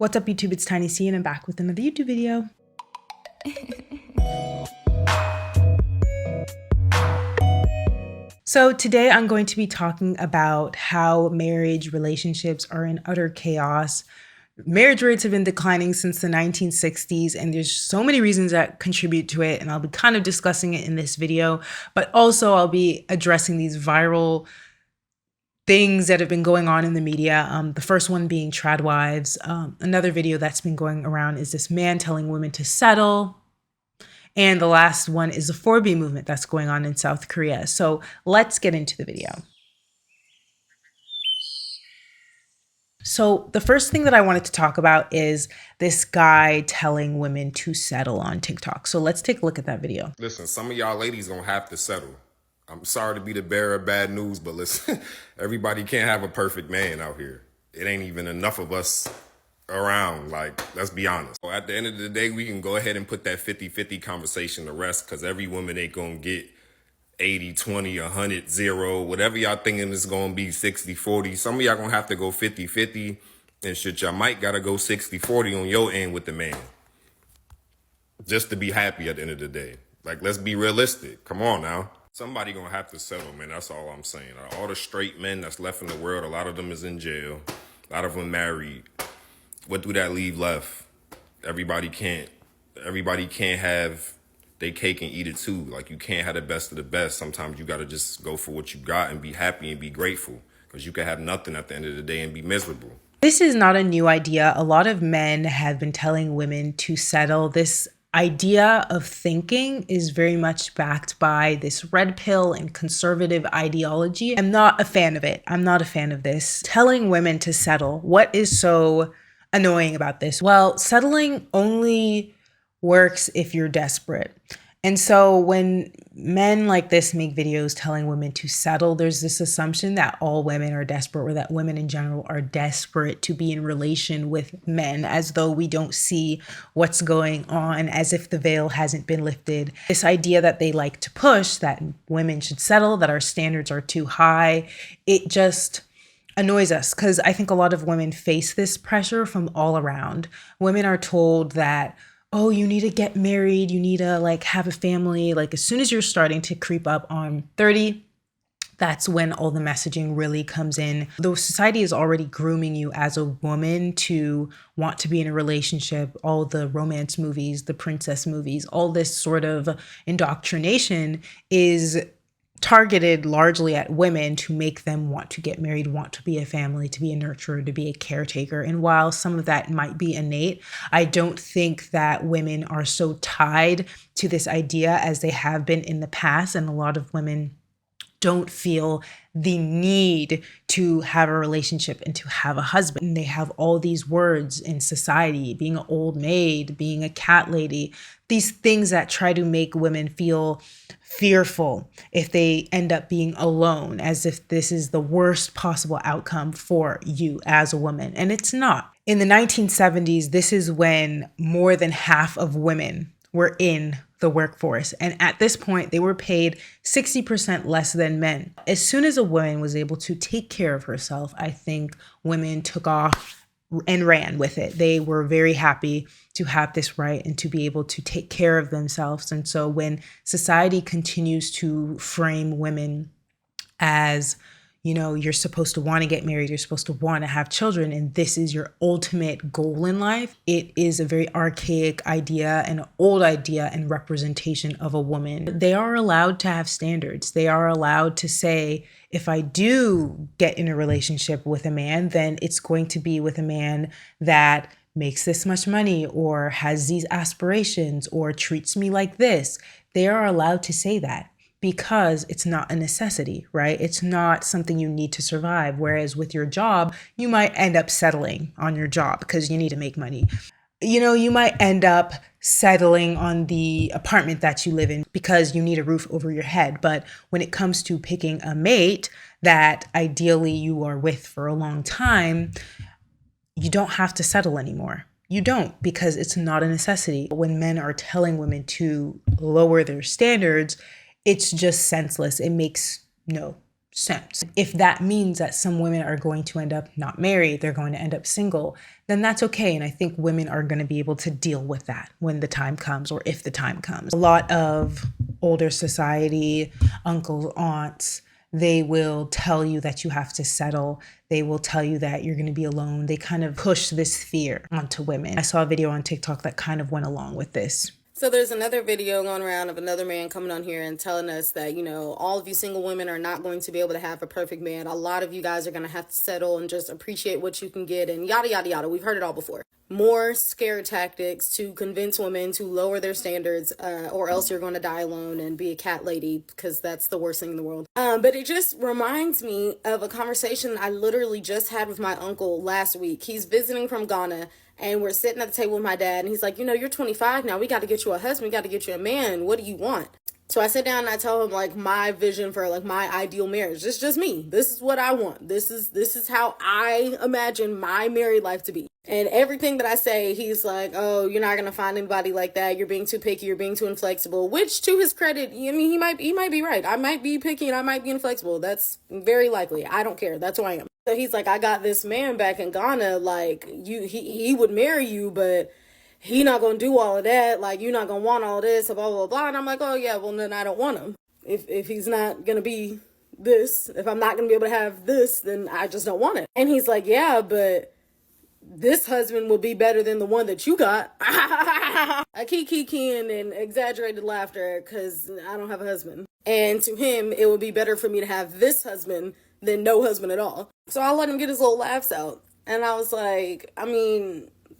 What's up YouTube, it's Tiny C and I'm back with another YouTube video. So today I'm going to be talking about how marriage relationships are in utter chaos. Marriage rates have been declining since the 1960s and there's so many reasons that contribute to it, and I'll be kind of discussing it in this video, but also I'll be addressing these viral things that have been going on in the media. The first one being trad wives. Another video that's been going around is this man telling women to settle. And the last one is the 4B movement that's going on in South Korea. So let's get into the video. So the first thing that I wanted to talk about is this guy telling women to settle on TikTok. So let's take a look at that video. Listen, some of y'all ladies gonna have to settle. I'm sorry to be the bearer of bad news, but listen, everybody can't have a perfect man out here. It ain't even enough of us around, like, let's be honest. So at the end of the day, we can go ahead and put that 50-50 conversation to rest, because every woman ain't gonna get 80-20, 100-0, whatever y'all thinking is gonna be 60-40. Some of y'all gonna have to go 50-50, and shit, y'all might gotta go 60-40 on your end with the man. Just to be happy at the end of the day. Like, let's be realistic. Come on now. Somebody gonna have to settle, man. That's all I'm saying. All the straight men that's left in the world, a lot of them is in jail. A lot of them married. What do that leave left? Everybody can't have they cake and eat it too. Like, you can't have the best of the best. Sometimes you gotta just go for what you got and be happy and be grateful. Because you can have nothing at the end of the day and be miserable. This is not a new idea. A lot of men have been telling women to settle. This idea of thinking is very much backed by this red pill and conservative ideology. I'm not a fan of it. I'm not a fan of this. Telling women to settle. What is so annoying about this? Well, settling only works if you're desperate. And so when men like this make videos telling women to settle, there's this assumption that all women are desperate, or that women in general are desperate to be in relation with men, as though we don't see what's going on, as if the veil hasn't been lifted. This idea that they like to push, that women should settle, that our standards are too high, it just annoys us, because I think a lot of women face this pressure from all around. Women are told that, oh, you need to get married, you need to like have a family. Like, as soon as you're starting to creep up on 30, that's when all the messaging really comes in. The society is already grooming you as a woman to want to be in a relationship. All the romance movies, the princess movies, all this sort of indoctrination is targeted largely at women to make them want to get married, want to be a family, to be a nurturer, to be a caretaker. And while some of that might be innate, I don't think that women are so tied to this idea as they have been in the past. And a lot of women don't feel the need to have a relationship and to have a husband. And they have all these words in society, being an old maid, being a cat lady, these things that try to make women feel fearful if they end up being alone, as if this is the worst possible outcome for you as a woman. And it's not. In the 1970s, this is when more than half of women were in the workforce. And at this point, they were paid 60% less than men. As soon as a woman was able to take care of herself, I think women took off and ran with it. They were very happy to have this right and to be able to take care of themselves. And so when society continues to frame women as, you know, you're supposed to want to get married, you're supposed to want to have children, and this is your ultimate goal in life, it is a very archaic idea, an old idea and representation of a woman. They are allowed to have standards. They are allowed to say, if I do get in a relationship with a man, then it's going to be with a man that makes this much money, or has these aspirations, or treats me like this. They are allowed to say that, because it's not a necessity, right? It's not something you need to survive. Whereas with your job, you might end up settling on your job because you need to make money. You know, you might end up settling on the apartment that you live in because you need a roof over your head. But when it comes to picking a mate that ideally you are with for a long time, you don't have to settle anymore. You don't, because it's not a necessity. When men are telling women to lower their standards, it's just senseless. It makes no sense. If that means that some women are going to end up not married, they're going to end up single, then that's okay. And I think women are going to be able to deal with that when the time comes, or if the time comes. A lot of older society, uncles, aunts, they will tell you that you have to settle. They will tell you that you're going to be alone. They kind of push this fear onto women. I saw a video on TikTok that kind of went along with this. So there's another video going around of another man coming on here and telling us that, all of you single women are not going to be able to have a perfect man. A lot of you guys are going to have to settle and just appreciate what you can get, and yada, yada, yada. We've heard it all before. More scare tactics to convince women to lower their standards, or else you're going to die alone and be a cat lady, because that's the worst thing in the world. But it just reminds me of a conversation I literally just had with my uncle last week. He's visiting from Ghana, and we're sitting at the table with my dad, and he's like, you're 25 now. We got to get you a husband. We got to get you a man. What do you want? So I sit down and I tell him, like, my vision for, like, my ideal marriage. It's just me. This is what I want. This is how I imagine my married life to be. And everything that I say, he's like, oh, you're not going to find anybody like that. You're being too picky. You're being too inflexible, which, to his credit, he might be right. I might be picky and I might be inflexible. That's very likely. I don't care. That's who I am. So he's like, I got this man back in Ghana. Like, he would marry you, but he not going to do all of that. Like, you're not going to want all this, blah, blah, blah. And I'm like, oh, yeah, well, then I don't want him. If he's not going to be this, if I'm not going to be able to have this, then I just don't want it. And he's like, yeah, but this husband will be better than the one that you got. I keep keying and exaggerated laughter because I don't have a husband. And to him, it would be better for me to have this husband than no husband at all. So I let him get his little laughs out. And I was like,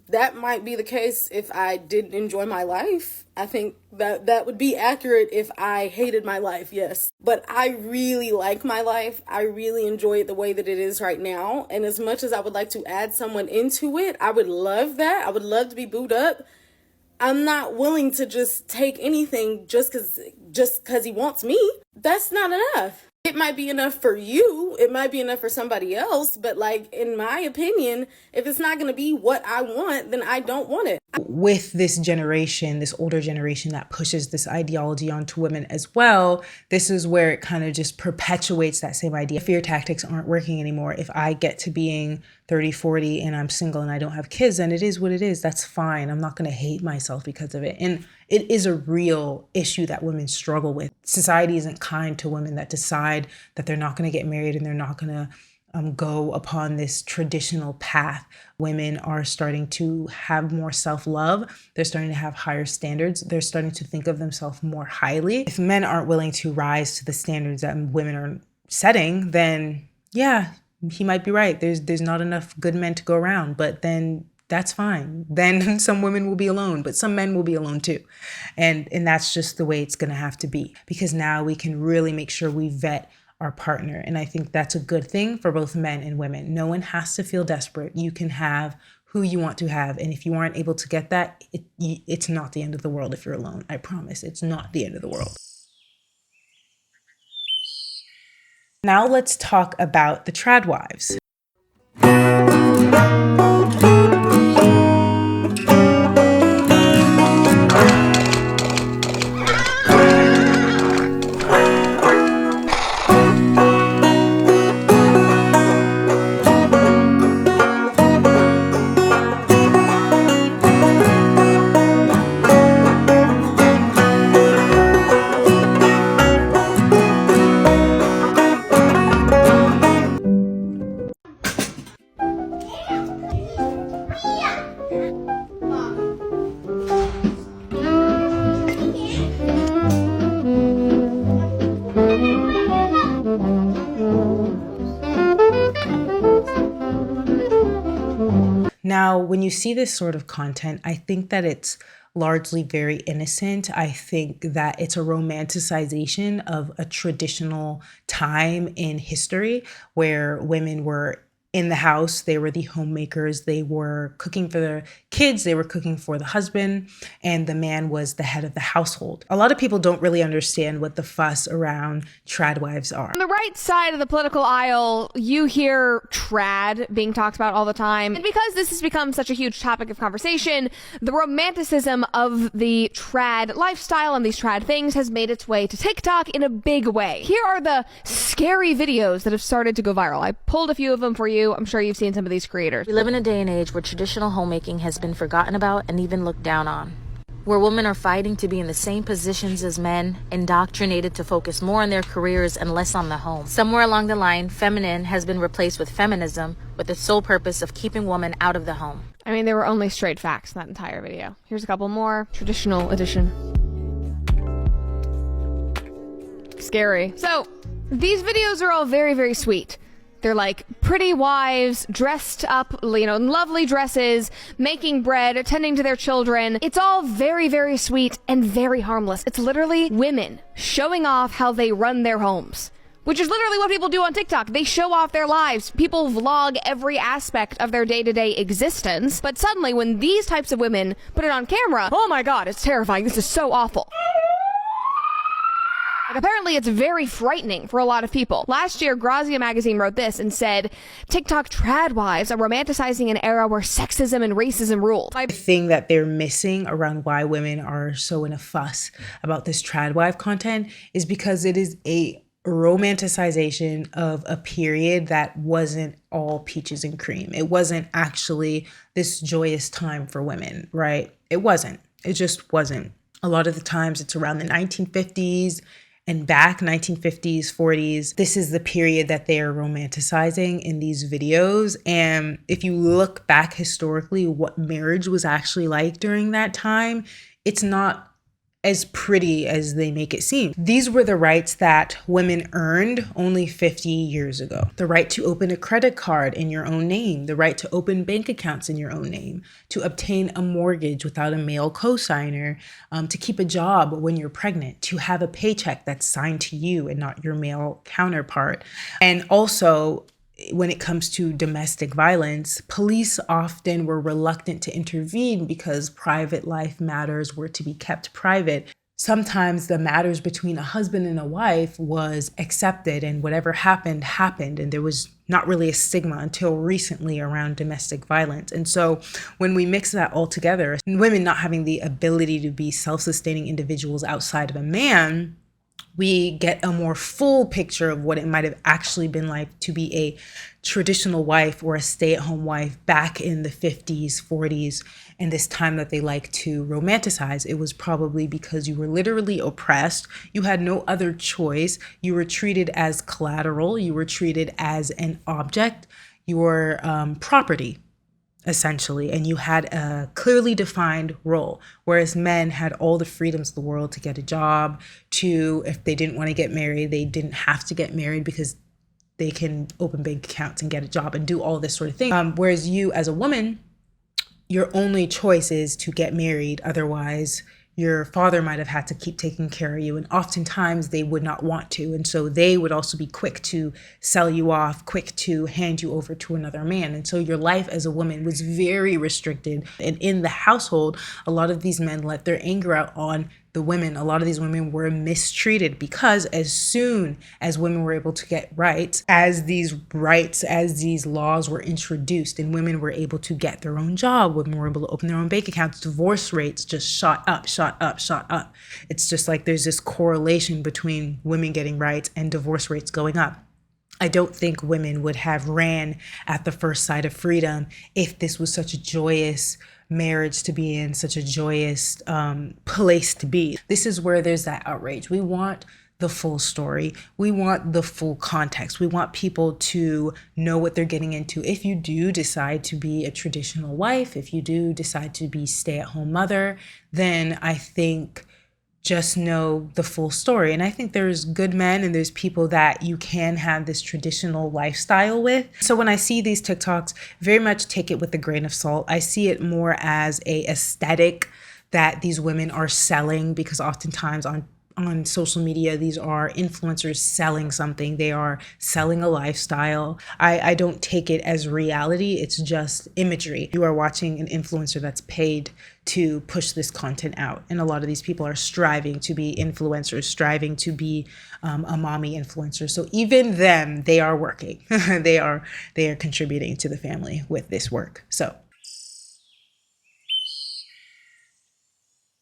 that might be the case if I didn't enjoy my life. I think that would be accurate if I hated my life, yes. But I really like my life. I really enjoy it the way that it is right now. And as much as I would like to add someone into it, I would love that. I would love to be booed up. I'm not willing to just take anything just because he wants me. That's not enough. It might be enough for you. It might be enough for somebody else. But, like, in my opinion, if it's not going to be what I want, then I don't want it. With this generation, this older generation that pushes this ideology onto women as well, this is where it kind of just perpetuates that same idea. Fear tactics aren't working anymore. If I get to being 30, 40 and I'm single and I don't have kids, then it is what it is. That's fine. I'm not going to hate myself because of it. And it is a real issue that women struggle with. Society isn't kind to women that decide that they're not going to get married and they're not going to go upon this traditional path. Women are starting to have more self-love. They're starting to have higher standards. They're starting to think of themselves more highly. If men aren't willing to rise to the standards that women are setting, then yeah, he might be right. There's not enough good men to go around, but then that's fine. Then some women will be alone, but some men will be alone too. And that's just the way it's going to have to be, because now we can really make sure we vet our partner. And I think that's a good thing for both men and women. No one has to feel desperate. You can have who you want to have. And if you aren't able to get that, it's not the end of the world if you're alone. I promise. It's not the end of the world. Now let's talk about the trad wives. Now, when you see this sort of content, I think that it's largely very innocent. I think that it's a romanticization of a traditional time in history where women were in the house. They were the homemakers. They were cooking for their kids. They were cooking for the husband. And the man was the head of the household. A lot of people don't really understand what the fuss around trad wives are. On the right side of the political aisle, you hear trad being talked about all the time. And because this has become such a huge topic of conversation, the romanticism of the trad lifestyle and these trad things has made its way to TikTok in a big way. Here are the scary videos that have started to go viral. I pulled a few of them for you. I'm sure you've seen some of these creators. We live in a day and age where traditional homemaking has been forgotten about and even looked down on, where women are fighting to be in the same positions as men, indoctrinated to focus more on their careers and less on the home. Somewhere along the line, feminine has been replaced with feminism, with the sole purpose of keeping women out of the home. I mean, there were only straight facts in that entire video. Here's a couple more. Traditional edition. Scary. So, these videos are all very, very sweet. They're like pretty wives dressed up, in lovely dresses, making bread, attending to their children. It's all very, very sweet and very harmless. It's literally women showing off how they run their homes, which is literally what people do on TikTok. They show off their lives. People vlog every aspect of their day-to-day existence. But suddenly, when these types of women put it on camera, oh my God, it's terrifying. This is so awful. Apparently, it's very frightening for a lot of people. Last year, Grazia magazine wrote this and said, TikTok trad wives are romanticizing an era where sexism and racism ruled. The thing that they're missing around why women are so in a fuss about this trad wife content is because it is a romanticization of a period that wasn't all peaches and cream. It wasn't actually this joyous time for women, right? It wasn't. It just wasn't. A lot of the times it's around the 1950s and back, 1950s, 40s. This is the period that they are romanticizing in these videos. And if you look back historically, what marriage was actually like during that time, it's not as pretty as they make it seem. These were the rights that women earned only 50 years ago. The right to open a credit card in your own name, the right to open bank accounts in your own name, to obtain a mortgage without a male cosigner, to keep a job when you're pregnant, to have a paycheck that's signed to you and not your male counterpart. And also, when it comes to domestic violence, police often were reluctant to intervene because private life matters were to be kept private. Sometimes the matters between a husband and a wife was accepted, and whatever happened, happened. And there was not really a stigma until recently around domestic violence. And so when we mix that all together, women not having the ability to be self-sustaining individuals outside of a man, we get a more full picture of what it might have actually been like to be a traditional wife or a stay-at-home wife back in the 50s, 40s, and this time that they like to romanticize. It was probably because you were literally oppressed. You had no other choice. You were treated as collateral. You were treated as an object. You were property, essentially, and you had a clearly defined role, whereas men had all the freedoms of the world to get a job, to, if they didn't want to get married, they didn't have to get married because they can open bank accounts and get a job and do all this sort of thing. Whereas you as a woman, your only choice is to get married. Otherwise, your father might have had to keep taking care of you. And oftentimes they would not want to. And so they would also be quick to sell you off, quick to hand you over to another man. And so your life as a woman was very restricted. And in the household, a lot of these men let their anger out on the women. A lot of these women were mistreated because as soon as women were able to get rights, as these laws were introduced and women were able to get their own job, women were able to open their own bank accounts, divorce rates just shot up. It's just like there's this correlation between women getting rights and divorce rates going up. I don't think women would have ran at the first sight of freedom if this was such a joyous marriage to be in, such a joyous place to be. This is where there's that outrage. We want the full story. We want the full context. We want people to know what they're getting into. If you do decide to be a traditional wife, if you do decide to be stay-at-home mother, then I think just know the full story. And I think there's good men and there's people that you can have this traditional lifestyle with. So when I see these TikToks, very much take it with a grain of salt. I see it more as a aesthetic that these women are selling, because oftentimes on on social media, these are influencers selling something. They are selling a lifestyle. I don't take it as reality. It's just imagery. You are watching an influencer that's paid to push this content out. And a lot of these people are striving to be influencers, striving to be a mommy influencer. So even them, they are working. they are contributing to the family with this work. So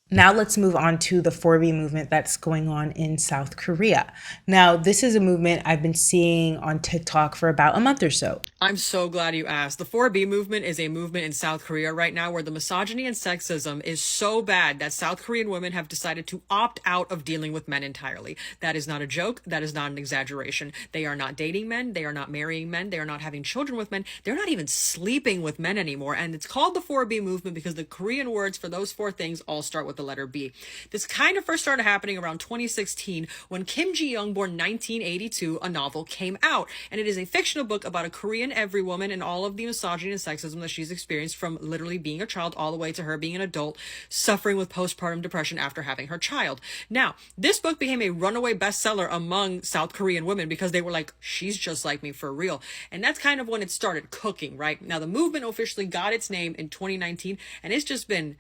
now let's move on to the 4B movement that's going on in South Korea. Now, this is a movement I've been seeing on TikTok for about a month or so. I'm so glad you asked. The 4B movement is a movement in South Korea right now where the misogyny and sexism is so bad that South Korean women have decided to opt out of dealing with men entirely. That is not a joke. That is not an exaggeration. They are not dating men. They are not marrying men. They are not having children with men. They're not even sleeping with men anymore. And it's called the 4B movement because the Korean words for those four things all start with the letter B. This kind of first started happening around 2016 when Kim Ji-young, born 1982, a novel came out. And it is a fictional book about a Korean every woman and all of the misogyny and sexism that she's experienced from literally being a child all the way to her being an adult, suffering with postpartum depression after having her child. Now, this book became a runaway bestseller among South Korean women because they were like, she's just like me for real. And that's kind of when it started cooking, right? Now, the movement officially got its name in 2019, and it's just been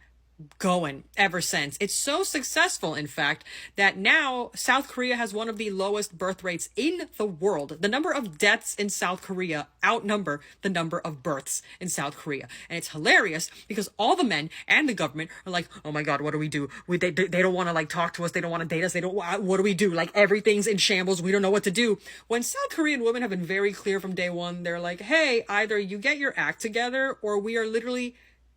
going ever since. It's so successful, in fact, that now South Korea has one of the lowest birth rates in the world. The number of deaths in South Korea outnumber the number of births in South Korea. And it's hilarious because all the men and the government are like, oh my God, what do we do? They don't want to like talk to us. They don't want to date us. What do we do? Like everything's in shambles. We don't know what to do. When South Korean women have been very clear from day one, they're like, hey, either you get your act together or we are literally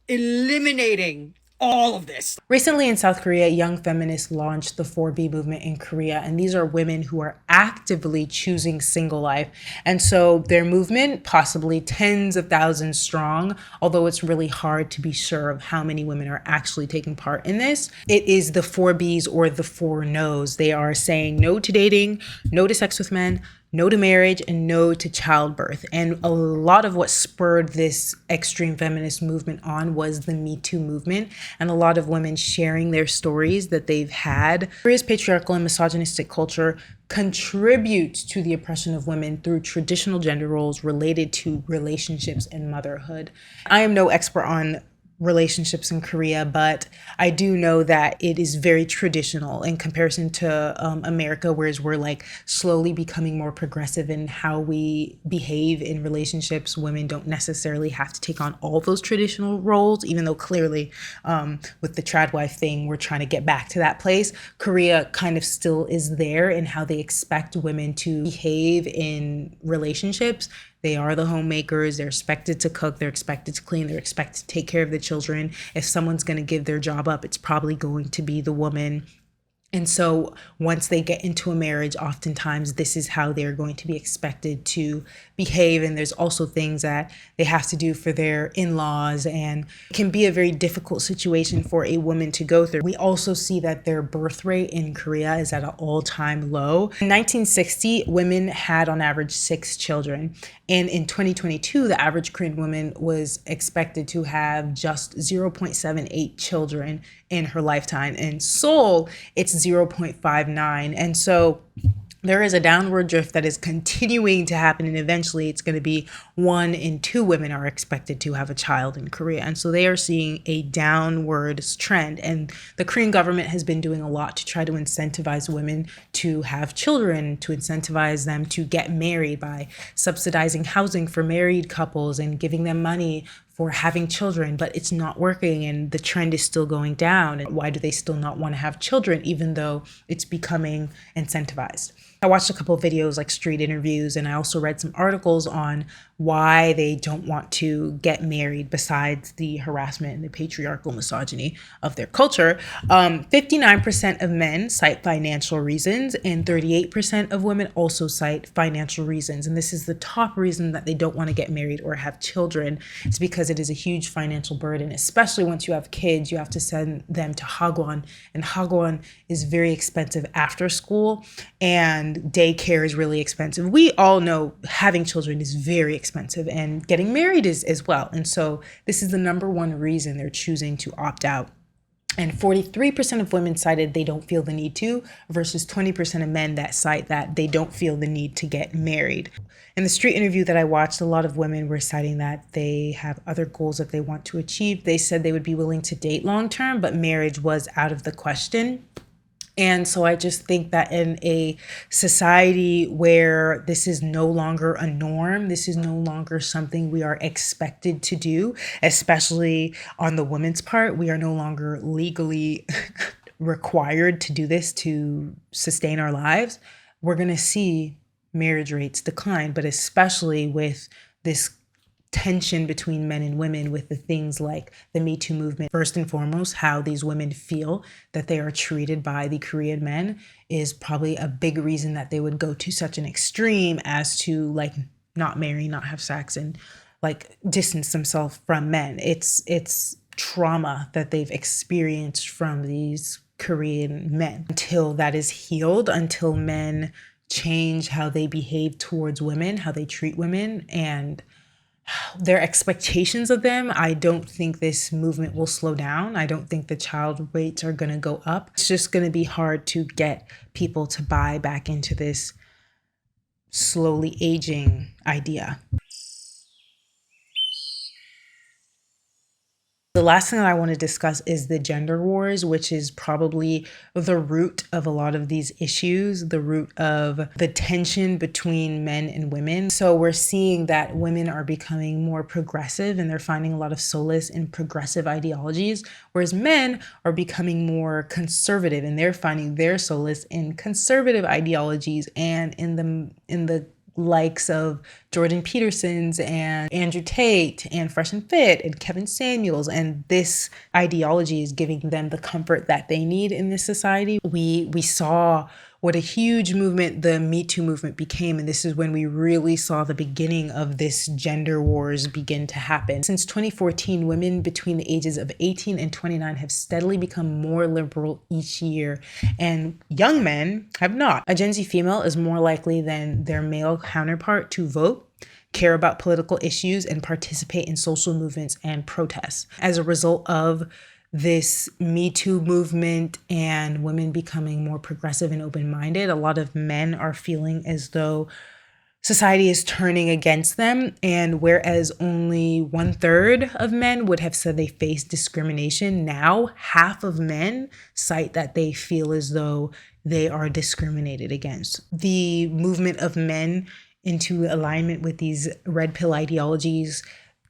eliminating all of this. Recently in South Korea, young feminists launched the 4B movement in Korea, and these are women who are actively choosing single life. And so their movement, possibly tens of thousands strong, although it's really hard to be sure of how many women are actually taking part in this, it is the 4Bs or the 4 no's. They are saying no to dating, no to sex with men, no to marriage, and no to childbirth. And a lot of what spurred this extreme feminist movement on was the Me Too movement, and a lot of women sharing their stories that they've had. Korea's patriarchal and misogynistic culture contributes to the oppression of women through traditional gender roles related to relationships and motherhood. I am no expert on relationships in Korea, but I do know that it is very traditional in comparison to America, whereas we're like slowly becoming more progressive in how we behave in relationships. Women don't necessarily have to take on all those traditional roles, even though clearly with the trad wife thing, we're trying to get back to that place. Korea kind of still is there in how they expect women to behave in relationships. They are the homemakers. They're expected to cook. They're expected to clean. They're expected to take care of the children. If someone's going to give their job up, it's probably going to be the woman. And so once they get into a marriage, oftentimes this is how they're going to be expected to behave. And there's also things that they have to do for their in-laws, and it can be a very difficult situation for a woman to go through. We also see that their birth rate in Korea is at an all-time low. In 1960, women had on average 6 children. And in 2022, the average Korean woman was expected to have just 0.78 children in her lifetime. In Seoul, it's 0.59. And so there is a downward drift that is continuing to happen, and eventually it's going to be 1 in 2 women are expected to have a child in Korea. And so they are seeing a downward trend, and the Korean government has been doing a lot to try to incentivize women to have children, to incentivize them to get married by subsidizing housing for married couples and giving them money for having children, but it's not working, and the trend is still going down. And why do they still not want to have children, even though it's becoming incentivized? I watched a couple of videos like street interviews, and I also read some articles on why they don't want to get married besides the harassment and the patriarchal misogyny of their culture. 59% of men cite financial reasons, and 38% of women also cite financial reasons. And this is the top reason that they don't want to get married or have children. It's because it is a huge financial burden, especially once you have kids. You have to send them to Hagwon, and Hagwon is very expensive after school, and daycare is really expensive. We all know having children is very expensive, and getting married is as well. And so this is the number one reason they're choosing to opt out And 43% of women cited they don't feel the need to, versus 20% of men that cite that they don't feel the need to get married. In the street interview that I watched, a lot of women were citing that they have other goals that they want to achieve. They said they would be willing to date long term, but marriage was out of the question. And so I just think that in a society where this is no longer a norm, this is no longer something we are expected to do, especially on the women's part, we are no longer legally required to do this to sustain our lives. We're going to see marriage rates decline, but especially with this tension between men and women with the things like the Me Too movement. First and foremost, how these women feel that they are treated by the Korean men is probably a big reason that they would go to such an extreme as to like not marry, not have sex, and like distance themselves from men. It's trauma that they've experienced from these Korean men. Until that is healed, until men change how they behave towards women, how they treat women, and their expectations of them, I don't think this movement will slow down. I don't think the child rates are going to go up. It's just going to be hard to get people to buy back into this slowly aging idea. The last thing that I want to discuss is the gender wars, which is probably the root of a lot of these issues, the root of the tension between men and women. So we're seeing that women are becoming more progressive and they're finding a lot of solace in progressive ideologies, whereas men are becoming more conservative and they're finding their solace in conservative ideologies and in the likes of Jordan Peterson's and Andrew Tate and Fresh and Fit and Kevin Samuels. And this ideology is giving them the comfort that they need in this society. We saw what a huge movement the Me Too movement became. And this is when we really saw the beginning of this gender wars begin to happen. Since 2014, women between the ages of 18 and 29 have steadily become more liberal each year, and young men have not. A Gen Z female is more likely than their male counterpart to vote, care about political issues, and participate in social movements and protests. As a result of this Me Too movement and women becoming more progressive and open-minded, a lot of men are feeling as though society is turning against them. And whereas only 1/3 of men would have said they face discrimination, now half of men cite that they feel as though they are discriminated against. The movement of men into alignment with these red pill ideologies,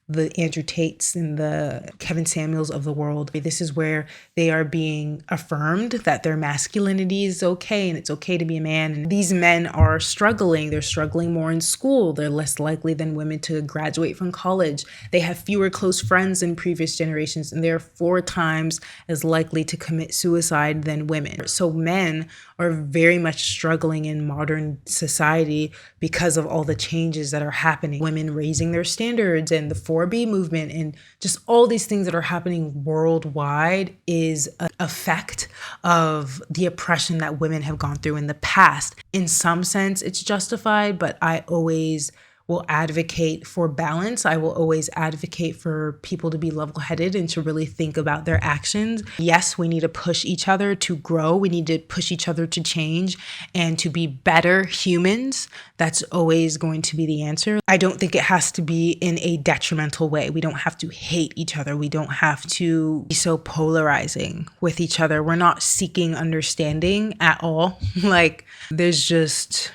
the Andrew Tates and the Kevin Samuels of the world. This is where they are being affirmed that their masculinity is okay and it's okay to be a man. And these men are struggling. They're struggling more in school. They're less likely than women to graduate from college. They have fewer close friends than previous generations, and they're 4 times as likely to commit suicide than women. So men are very much struggling in modern society because of all the changes that are happening. Women raising their standards and the 4B movement and just all these things that are happening worldwide is an effect of the oppression that women have gone through in the past. In some sense, it's justified, but I always will advocate for balance. I will always advocate for people to be level-headed and to really think about their actions. Yes, we need to push each other to grow. We need to push each other to change and to be better humans. That's always going to be the answer. I don't think it has to be in a detrimental way. We don't have to hate each other. We don't have to be so polarizing with each other. We're not seeking understanding at all. Like, there's just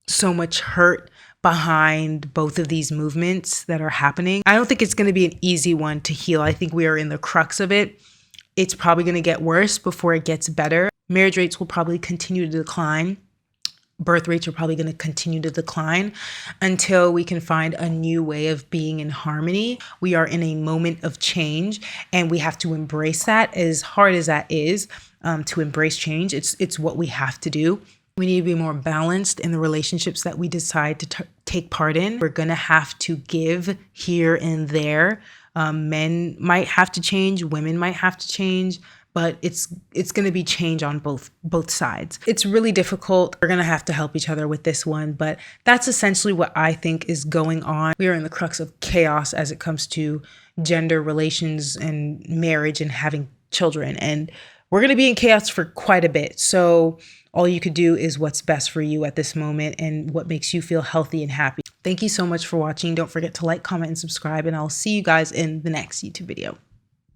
so much hurt behind both of these movements that are happening. I don't think it's going to be an easy one to heal. I think we are in the crux of it. It's probably going to get worse before it gets better. Marriage rates will probably continue to decline. Birth rates are probably going to continue to decline until we can find a new way of being in harmony. We are in a moment of change, and we have to embrace that. As hard as that is, to embrace change, it's what we have to do. We need to be more balanced in the relationships that we decide to take part in. We're going to have to give here and there. Men might have to change, women might have to change, but it's going to be change on both sides. It's really difficult. We're going to have to help each other with this one, but that's essentially what I think is going on. We are in the crux of chaos as it comes to gender relations and marriage and having children. And we're going to be in chaos for quite a bit. So all you could do is what's best for you at this moment and what makes you feel healthy and happy. Thank you so much for watching. Don't forget to like, comment, and subscribe, and I'll see you guys in the next YouTube video.